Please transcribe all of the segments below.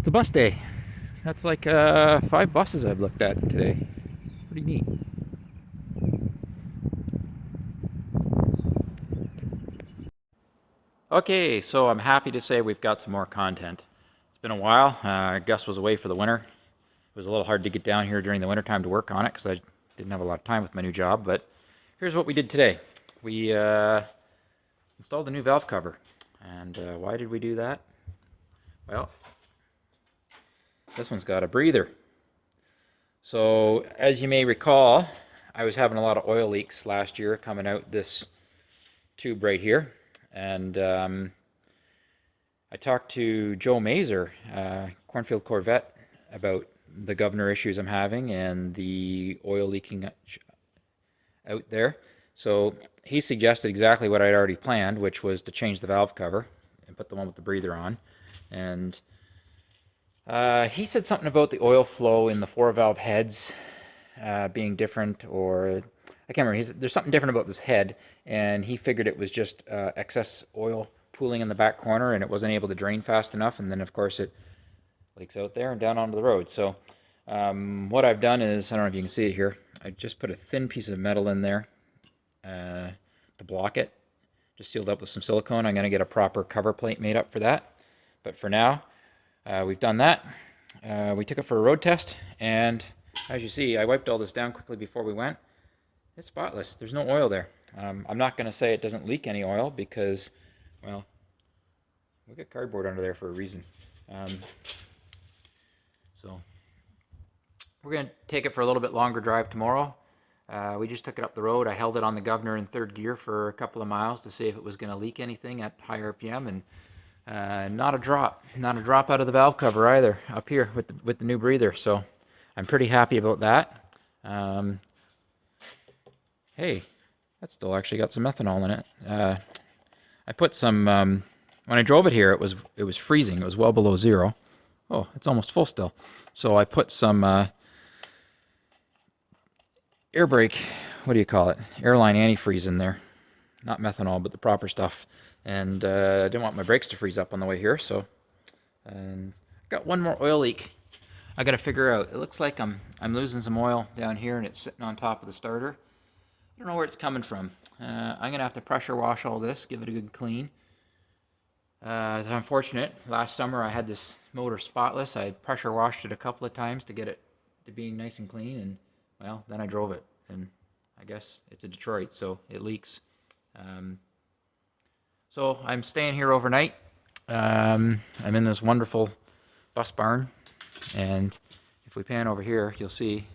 It's a bus day. That's like 5 buses I've looked at today. Pretty neat. Okay, so I'm happy to say we've got some more content. It's been a while. Gus was away for the winter. It was a little hard to get down here during the winter time to work on it because I didn't have a lot of time with my new job. But here's what we did today. We installed a new valve cover. And why did we do that? Well, this one's got a breather. So as you may recall, I was having a lot of oil leaks last year coming out this tube right here. And I talked to Joe Mazer, Cornfield Corvette, about the governor issues I'm having and the oil leaking out there. So he suggested exactly what I'd already planned, which was to change the valve cover and put the one with the breather on. And he said something about the oil flow in the 4-valve heads being different, or I can't remember. There's something different about this head, and he figured it was just excess oil pooling in the back corner, and it wasn't able to drain fast enough, and then of course it leaks out there and down onto the road. So what I've done is, I don't know if you can see it here, I just put a thin piece of metal in there to block it, just sealed up with some silicone. I'm going to get a proper cover plate made up for that, but for now we've done that. We took it for a road test, and as you see, I wiped all this down quickly before we went. It's spotless. There's no oil there. I'm not going to say it doesn't leak any oil because, well, we got cardboard under there for a reason. So we're going to take it for a little bit longer drive tomorrow. We just took it up the road. I held it on the governor in third gear for a couple of miles to see if it was going to leak anything at high RPM, and not a drop out of the valve cover either up here with the new breather. So I'm pretty happy about that. Hey, that's still actually got some ethanol in it. I put some when I drove it here. It was freezing. It was well below zero. Oh, it's almost full still. So I put some air brake. What do you call it? Airline antifreeze in there. Not methanol, but the proper stuff. And I didn't want my brakes to freeze up on the way here, so got one more oil leak I got to figure out. It looks like I'm losing some oil down here, and it's sitting on top of the starter. I don't know where it's coming from. I'm gonna have to pressure wash all this, give it a good clean. It's unfortunate. Last summer I had this motor spotless. I pressure washed it a couple of times to get it to being nice and clean, and well, then I drove it, and I guess it's a Detroit, so it leaks. So I'm staying here overnight. I'm in this wonderful bus barn, and if we pan over here, you'll see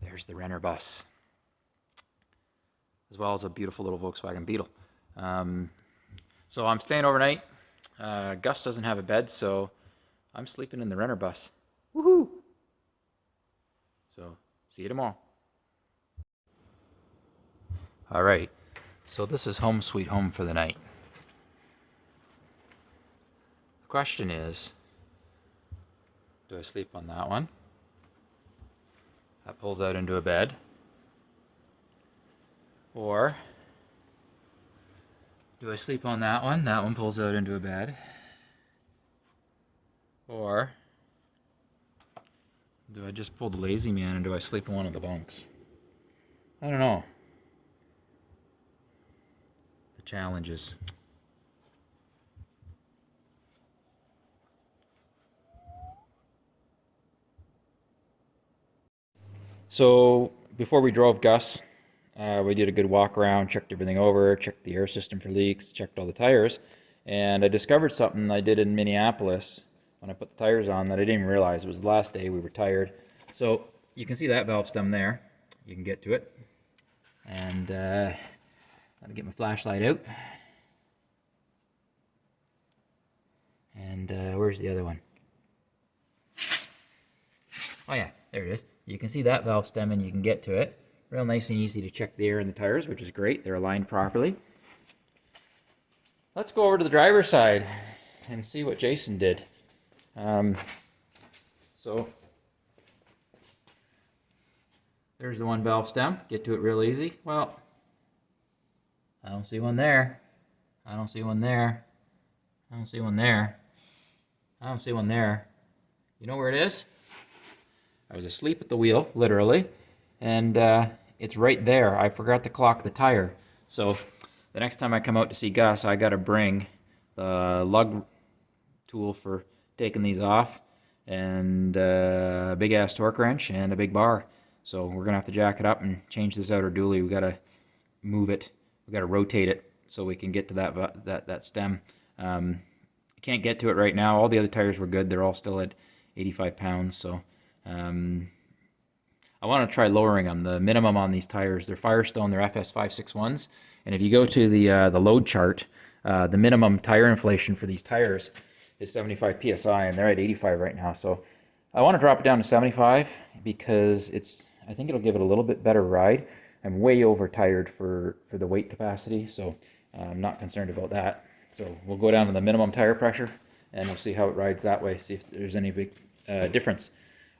there's the Renner bus, as well as a beautiful little Volkswagen Beetle. So I'm staying overnight. Gus doesn't have a bed, so I'm sleeping in the Renner bus. Woohoo! So see you tomorrow. All right, so this is home sweet home for the night. The question is, do I sleep on that one? That pulls out into a bed. Or do I sleep on that one? That one pulls out into a bed. Or do I just pull the lazy man and do I sleep in one of the bunks? I don't know. The challenges. So before we drove Gus, we did a good walk around, checked everything over, checked the air system for leaks, checked all the tires, and I discovered something I did in Minneapolis when I put the tires on that I didn't even realize. It was the last day we were tired. So you can see that valve stem there. You can get to it. And gotta get my flashlight out. And where's the other one? Oh yeah, there it is. You can see that valve stem and you can get to it. Real nice and easy to check the air in the tires, which is great. They're aligned properly. Let's go over to the driver's side and see what Jason did. So there's the one valve stem. Get to it real easy. Well, I don't see one there. I don't see one there. I don't see one there. I don't see one there. You know where it is? I was asleep at the wheel, literally, and it's right there. I forgot to clock the tire. So the next time I come out to see Gus, I gotta bring the lug tool for taking these off, and a big ass torque wrench and a big bar. So we're gonna have to jack it up and change this outer dually. We gotta move it. We gotta rotate it so we can get to that stem. I can't get to it right now. All the other tires were good. They're all still at 85 pounds. So I want to try lowering them. The minimum on these tires, they're Firestone, they're FS561s, and if you go to the load chart, the minimum tire inflation for these tires is 75 psi, and they're at 85 right now. So I want to drop it down to 75 because I think it'll give it a little bit better ride. I'm way over tired for the weight capacity, so I'm not concerned about that. So we'll go down to the minimum tire pressure, and we'll see how it rides that way, see if there's any big difference.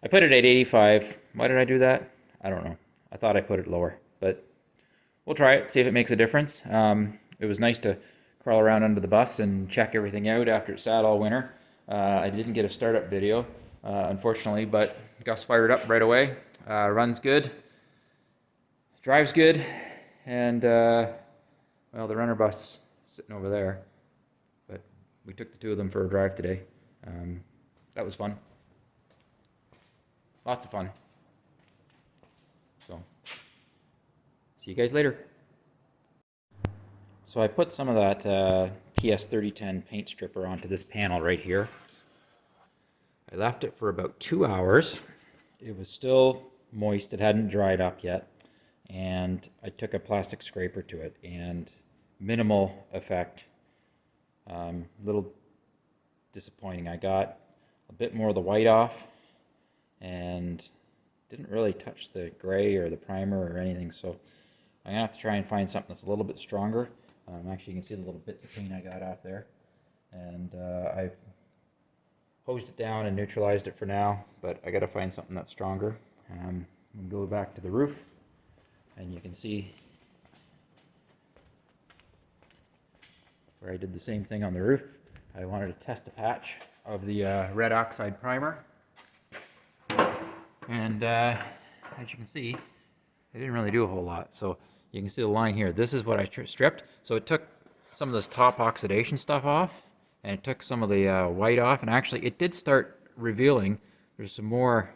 I put it at 85. Why did I do that? I don't know. I thought I put it lower, but we'll try it, see if it makes a difference. It was nice to crawl around under the bus and check everything out after it sat all winter. I didn't get a startup video, unfortunately, but Gus fired up right away. Runs good, drives good, and well, the runner bus is sitting over there, but we took the two of them for a drive today. That was fun. Lots of fun. So, see you guys later. So I put some of that PS3010 paint stripper onto this panel right here. I left it for about 2 hours. It was still moist. It hadn't dried up yet. And I took a plastic scraper to it, and minimal effect. Little disappointing. I got a bit more of the white off, and didn't really touch the gray or the primer or anything, so I'm gonna have to try and find something that's a little bit stronger. Actually, you can see the little bits of paint I got off there, and I've hosed it down and neutralized it for now, but I gotta find something that's stronger. We'll go back to the roof, and you can see where I did the same thing on the roof. I wanted to test a patch of the red oxide primer. And as you can see, I didn't really do a whole lot. So you can see the line here. This is what I stripped. So it took some of this top oxidation stuff off, and it took some of the white off. And actually, it did start revealing. There's some more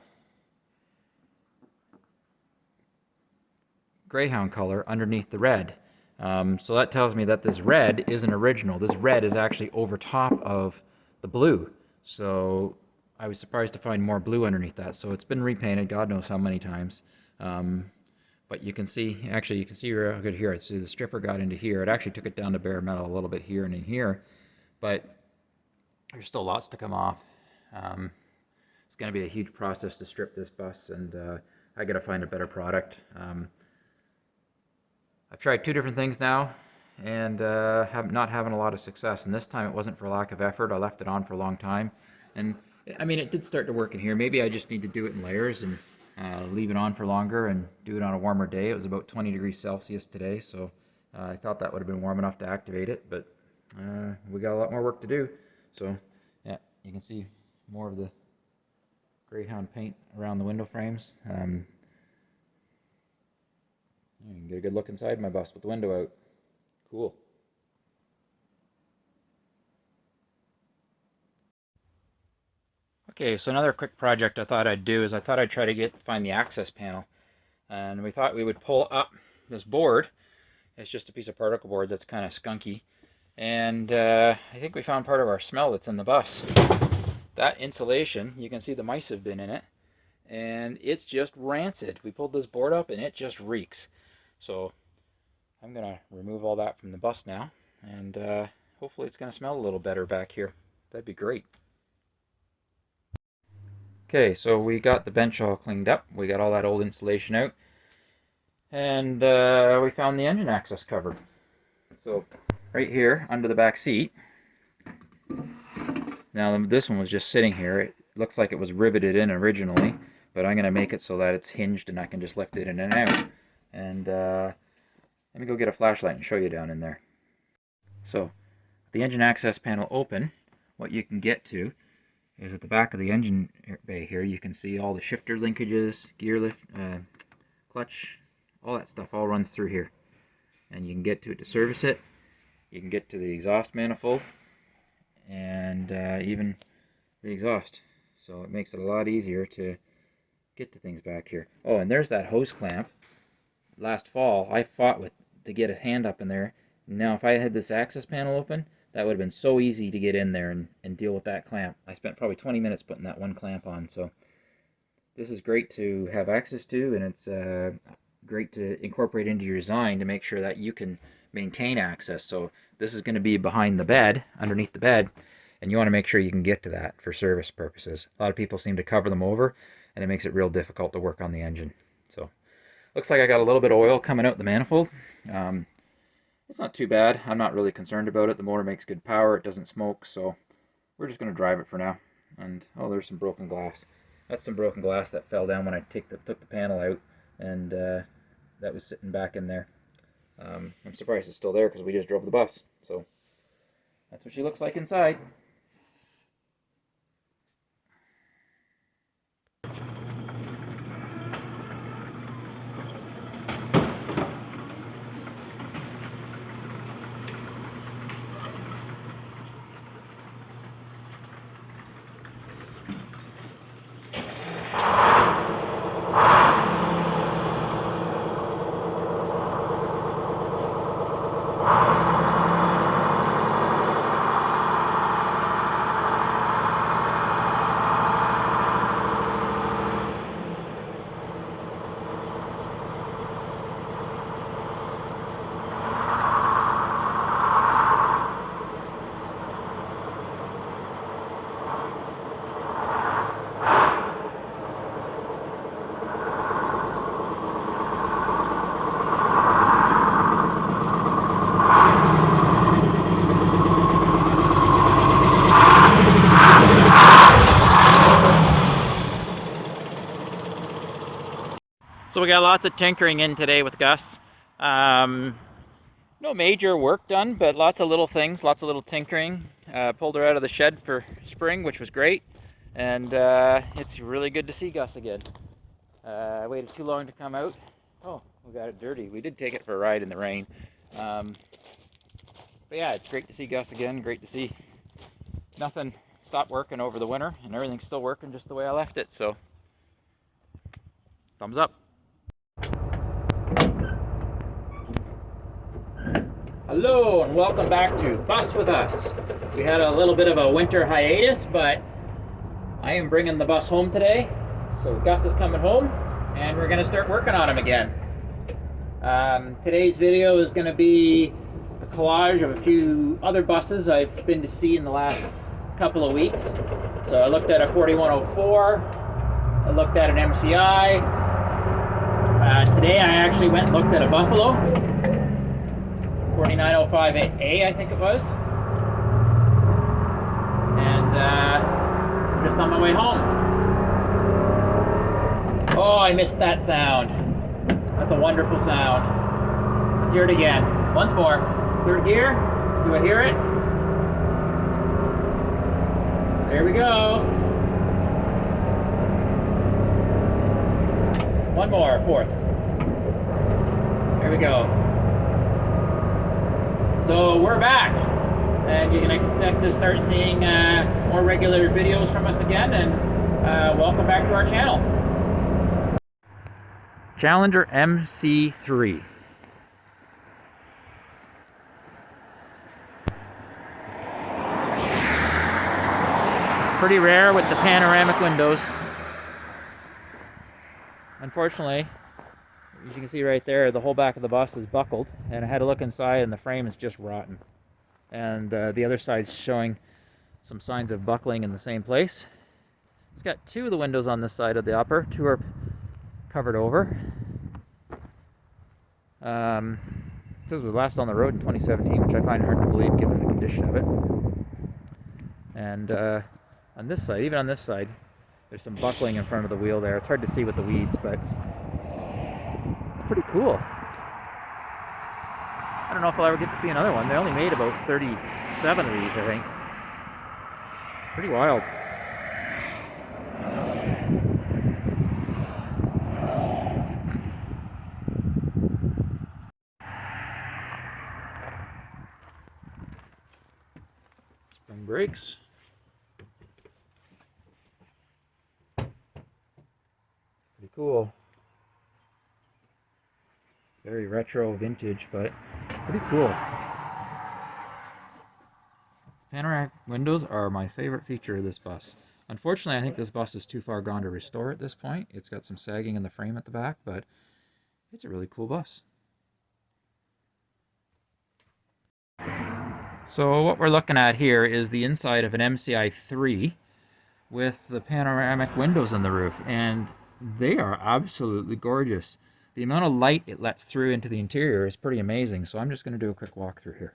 greyhound color underneath the red. So that tells me that this red isn't original. This red is actually over top of the blue. So I was surprised to find more blue underneath that. So it's been repainted, God knows how many times. But you can see, actually you can see real good here. See the stripper got into here. It actually took it down to bare metal a little bit here and in here. But there's still lots to come off. It's going to be a huge process to strip this bus, and I got to find a better product. I've tried 2 different things now, and not having a lot of success. And this time it wasn't for lack of effort. I left it on for a long time. And I mean, it did start to work in here. Maybe I just need to do it in layers and leave it on for longer and do it on a warmer day. It was about 20 degrees Celsius today, so I thought that would have been warm enough to activate it, but we got a lot more work to do. So yeah, you can see more of the greyhound paint around the window frames. You can get a good look inside my bus with the window out. Cool. Okay, so another quick project I thought I'd do is I thought I'd try to find the access panel. And we thought we would pull up this board. It's just a piece of particle board that's kind of skunky. And I think we found part of our smell that's in the bus. That insulation, you can see the mice have been in it, and it's just rancid. We pulled this board up and it just reeks. So I'm gonna remove all that from the bus now, and hopefully it's gonna smell a little better back here. That'd be great. Okay, so we got the bench all cleaned up. We got all that old insulation out, and we found the engine access cover. So right here under the back seat. Now this one was just sitting here. It looks like it was riveted in originally, but I'm gonna make it so that it's hinged and I can just lift it in and out. And let me go get a flashlight and show you down in there. So with the engine access panel open, what you can get to is at the back of the engine bay here. You can see all the shifter linkages, gear lift, clutch, all that stuff all runs through here. And you can get to it to service it. You can get to the exhaust manifold and even the exhaust. So it makes it a lot easier to get to things back here. Oh, and there's that hose clamp. Last fall, I fought to get a hand up in there. Now, if I had this access panel open, that would have been so easy to get in there and deal with that clamp. I spent probably 20 minutes putting that one clamp on. So this is great to have access to, and it's great to incorporate into your design to make sure that you can maintain access. So this is going to be behind the bed, underneath the bed, and you want to make sure you can get to that for service purposes. A lot of people seem to cover them over, and it makes it real difficult to work on the engine. So looks like I got a little bit of oil coming out the manifold. It's not too bad. I'm not really concerned about it. The motor makes good power. It doesn't smoke, so we're just going to drive it for now. And oh, there's some broken glass. That's some broken glass that fell down when I took the panel out, and that was sitting back in there. I'm surprised it's still there because we just drove the bus. So that's what she looks like inside. So we got lots of tinkering in today with Gus. No major work done, but lots of little things, lots of little tinkering. Pulled her out of the shed for spring, which was great. And it's really good to see Gus again. I waited too long to come out. Oh, we got it dirty. We did take it for a ride in the rain. But yeah, it's great to see Gus again. Great to see nothing stopped working over the winter, and everything's still working just the way I left it. So, thumbs up. Hello and welcome back to Bus With Us. We had a little bit of a winter hiatus, but I am bringing the bus home today. So Gus is coming home and we're going to start working on him again. Today's video is going to be a collage of a few other buses I've been to see in the last couple of weeks. So I looked at a 4104, I looked at an MCI. Today I actually went and looked at a Buffalo. 4905A, I think it was. And I'm just on my way home. Oh, I missed that sound. That's a wonderful sound. Let's hear it again. Once more. Third gear. Do I hear it? There we go. One more, fourth. There we go. So we're back, and you can expect to start seeing more regular videos from us again, and welcome back to our channel. Challenger MC3. Pretty rare with the panoramic windows. Unfortunately, as you can see right there, the whole back of the bus is buckled, and I had to look inside and the frame is just rotten. And the other side's showing some signs of buckling in the same place. It's got two of the windows on this side of the upper, two are covered over. This was last on the road in 2017, which I find hard to believe given the condition of it. And on this side, even on this side, there's some buckling in front of the wheel there. It's hard to see with the weeds, but pretty cool. I don't know if I'll ever get to see another one. They only made about 37 of these, I think. Pretty wild. brakes. Pretty cool. Very retro, vintage, but pretty cool. Panoramic windows are my favorite feature of this bus. Unfortunately, I think this bus is too far gone to restore at this point. It's got some sagging in the frame at the back, but it's a really cool bus. So what we're looking at here is the inside of an MCI 3 with the panoramic windows on the roof, and they are absolutely gorgeous. The amount of light it lets through into the interior is pretty amazing, so I'm just going to do a quick walk through here.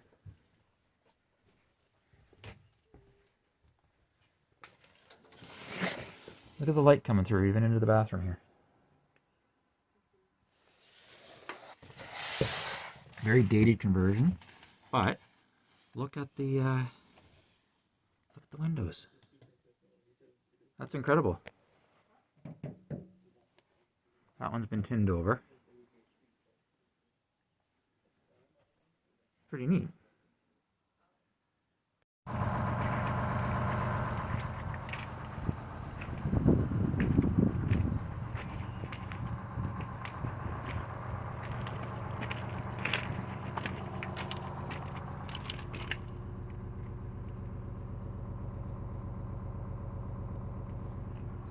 Look at the light coming through even into the bathroom here. Very dated conversion, but look at the windows. That's incredible. That one's been tinned over. Pretty neat.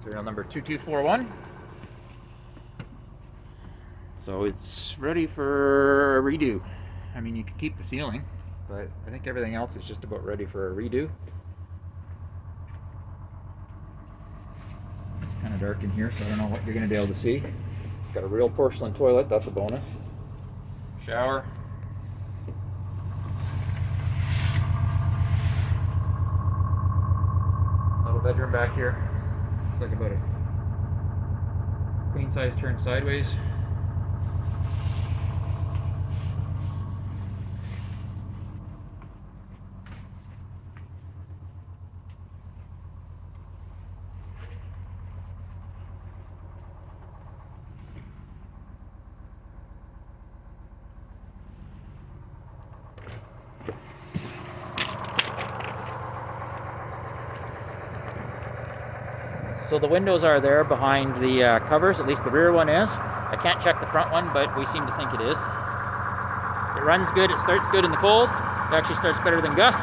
Serial number 2241. So it's ready for a redo. I mean, you could keep the ceiling, but I think everything else is just about ready for a redo. It's kind of dark in here, so I don't know what you're going to be able to see. It's got a real porcelain toilet, that's a bonus. Shower. Little bedroom back here. It's like about a queen size turned sideways. So the windows are there behind the covers, at least the rear one is. I can't check the front one, but we seem to think it is. It runs good, it starts good in the cold. It actually starts better than Gus.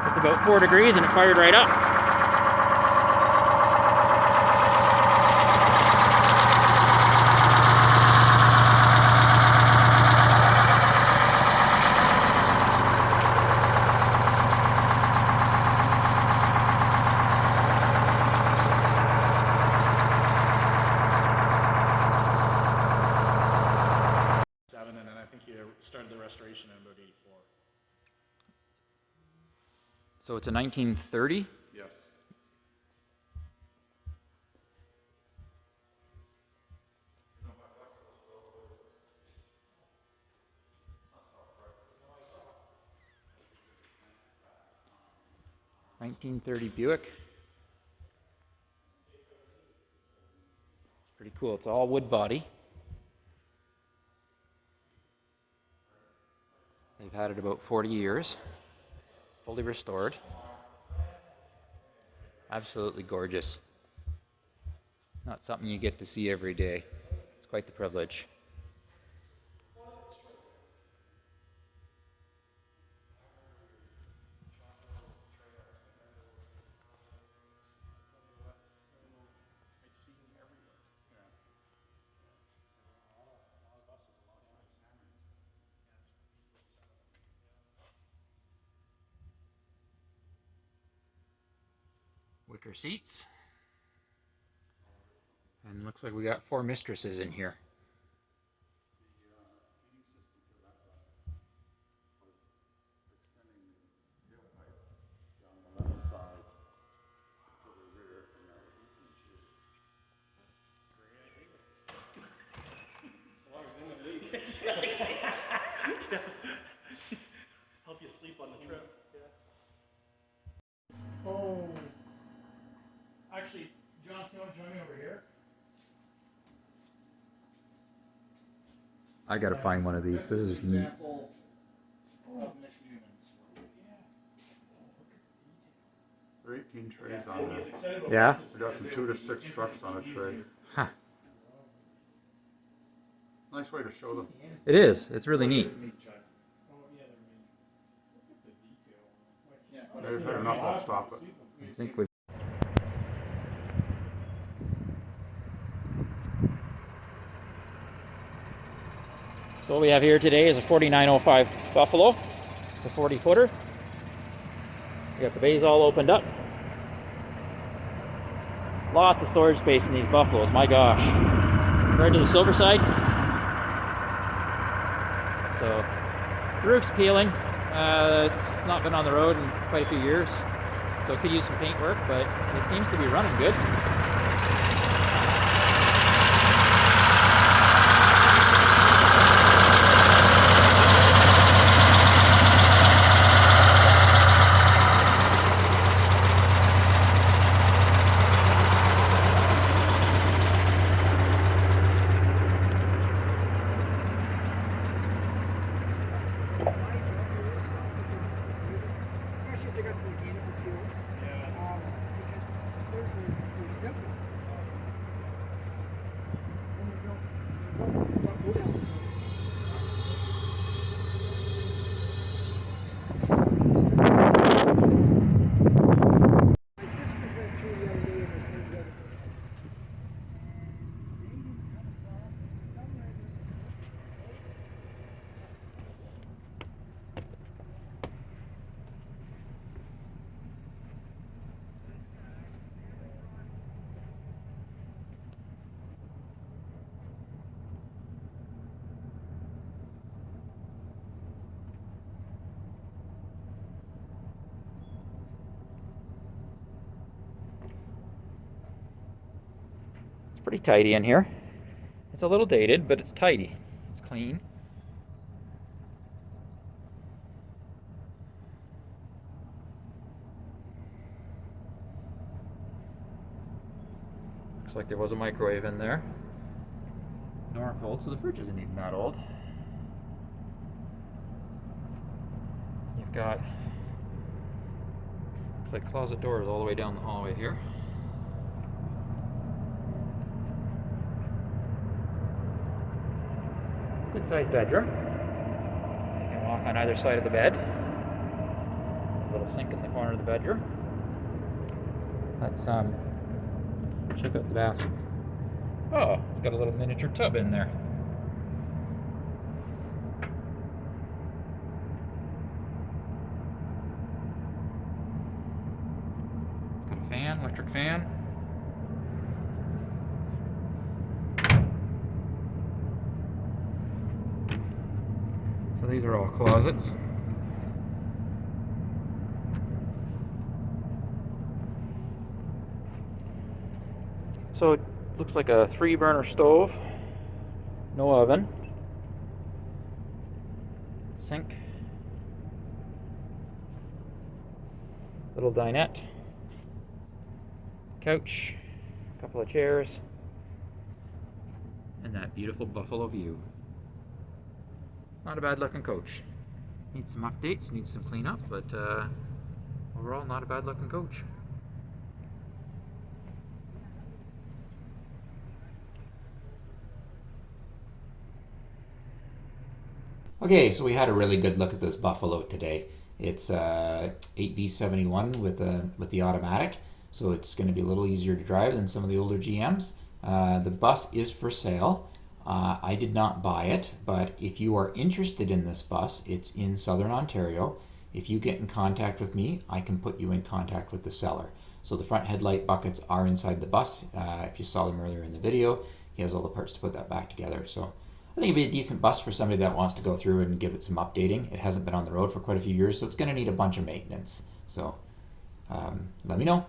It's about 4 degrees and it fired right up. Started the restoration in about 84. So it's a 1930? Yes. $1930 Buick. Pretty cool. It's all wood body. They've had it about 40 years. Fully restored. Absolutely gorgeous. Not something you get to see every day. It's quite the privilege. Wicker seats. And looks like we got 4 mistresses in here. Help you sleep on the trip. Yeah. Oh. Actually, John, can you want to join me over here? I gotta find one of these. This is neat. Example of Michigan. Yeah. Look at There are 18 trays on there. He's excited about Yeah? buses We got because from they 2 to would 6 be trucks on a tray. easier. Huh. Nice way to show them. It is. It's really neat. They've had enough, I'll stop it. I think we. So what we have here today is a 4905 Buffalo. It's a 40-footer. We got the bays all opened up. Lots of storage space in these Buffaloes, my gosh. Compared to the silver side. So, the roof's peeling. It's not been on the road in quite a few years. So it could use some paint work, but it seems to be running good. Especially if they got some mechanical skills. Because they're simple. And they don't go down. My sister went through the other day and they got it. It's pretty tidy in here. It's a little dated, but it's tidy. It's clean. Looks like there was a microwave in there. Norcold, so the fridge isn't even that old. You've got, looks like closet doors all the way down the hallway here. Good sized bedroom. You can walk on either side of the bed. A little sink in the corner of the bedroom. Let's check out the bathroom. Oh, it's got a little miniature tub in there. Got a fan, electric fan. So these are all closets. So it looks like a 3-burner stove, no oven, sink, little dinette, couch, a couple of chairs, and that beautiful Buffalo view. Not a bad looking coach. Needs some updates, needs some cleanup, but overall not a bad looking coach. Okay, so we had a really good look at this Buffalo today. It's 8V71 with the automatic, so it's going to be a little easier to drive than some of the older GMs. The bus is for sale. I did not buy it, but if you are interested in this bus, it's in Southern Ontario. If you get in contact with me, I can put you in contact with the seller. So the front headlight buckets are inside the bus. If you saw them earlier in the video, he has all the parts to put that back together. So I think it'd be a decent bus for somebody that wants to go through and give it some updating. It hasn't been on the road for quite a few years, so it's going to need a bunch of maintenance. So let me know.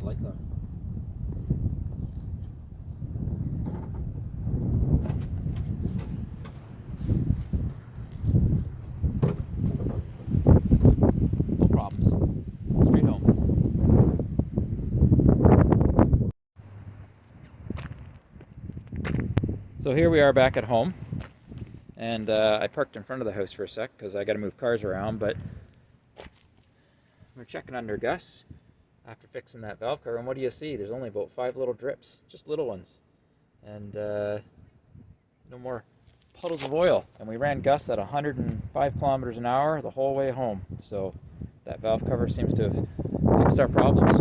lights off. No problems. Straight home. So here we are back at home, and I parked in front of the house for a sec because I got to move cars around, but we're checking under Gus after fixing that valve cover, and what do you see? There's only about 5 little drips, just little ones, and no more puddles of oil. And we ran Gus at 105 kilometers an hour the whole way home, so that valve cover seems to have fixed our problems.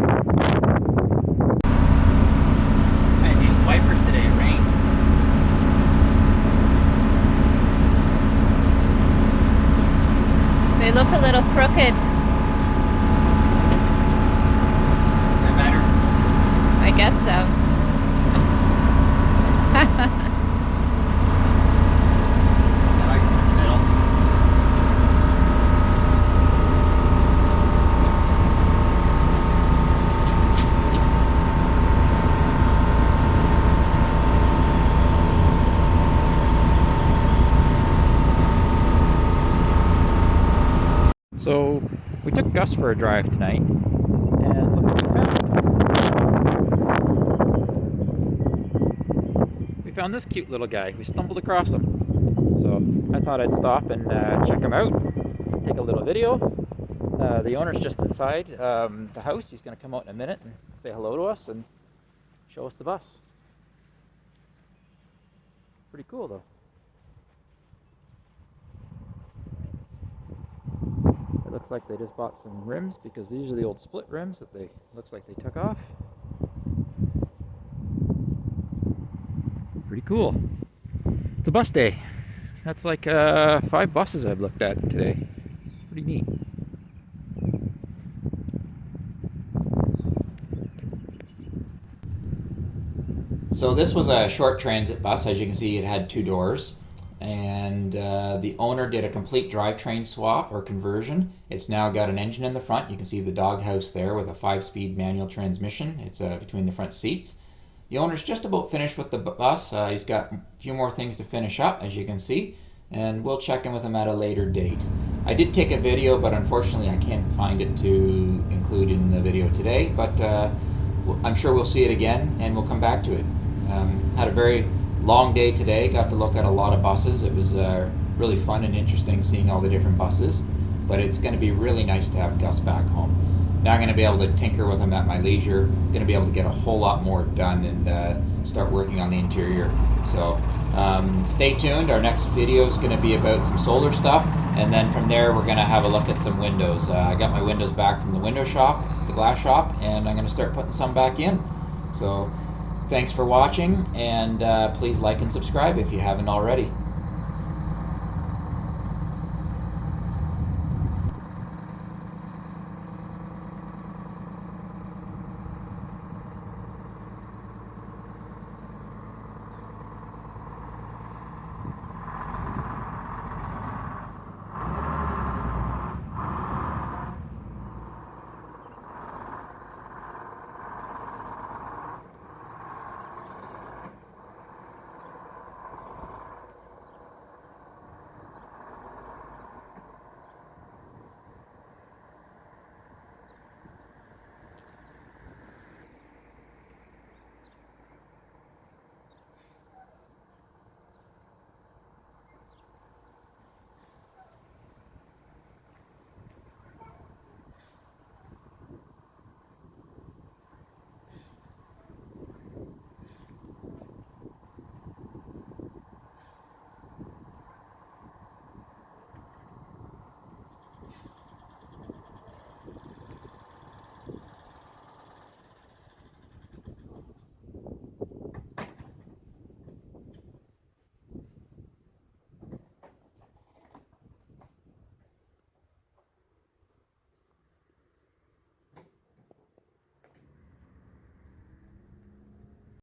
I used wipers today, it rained. They look a little crooked. That matter? I guess so. I like the middle. So we took Gus for a drive tonight, and look what we found. We found this cute little guy. We stumbled across him. So I thought I'd stop and check him out, take a little video. The owner's just inside the house. He's going to come out in a minute and say hello to us and show us the bus. Pretty cool though. It looks like they just bought some rims because these are the old split rims that they looks like they took off. Pretty cool. It's a bus day. That's like 5 buses I've looked at today. Pretty neat. So this was a short transit bus. As you can see, it had 2 doors. And the owner did a complete drivetrain swap or conversion. It's now got an engine in the front. You can see the doghouse there with a 5-speed manual transmission. It's between the front seats. The owner's just about finished with the bus. He's got a few more things to finish up, as you can see, and we'll check in with him at a later date. I did take a video, but unfortunately I can't find it to include in the video today, but I'm sure we'll see it again and we'll come back to it. Had a very long day today, got to look at a lot of buses. It was really fun and interesting seeing all the different buses, but it's going to be really nice to have Gus back home. Now I'm going to be able to tinker with him at my leisure, going to be able to get a whole lot more done and start working on the interior. So stay tuned, our next video is going to be about some solar stuff, and then from there we're going to have a look at some windows. I got my windows back from the window shop, the glass shop, and I'm going to start putting some back in. So thanks for watching, and please like and subscribe if you haven't already.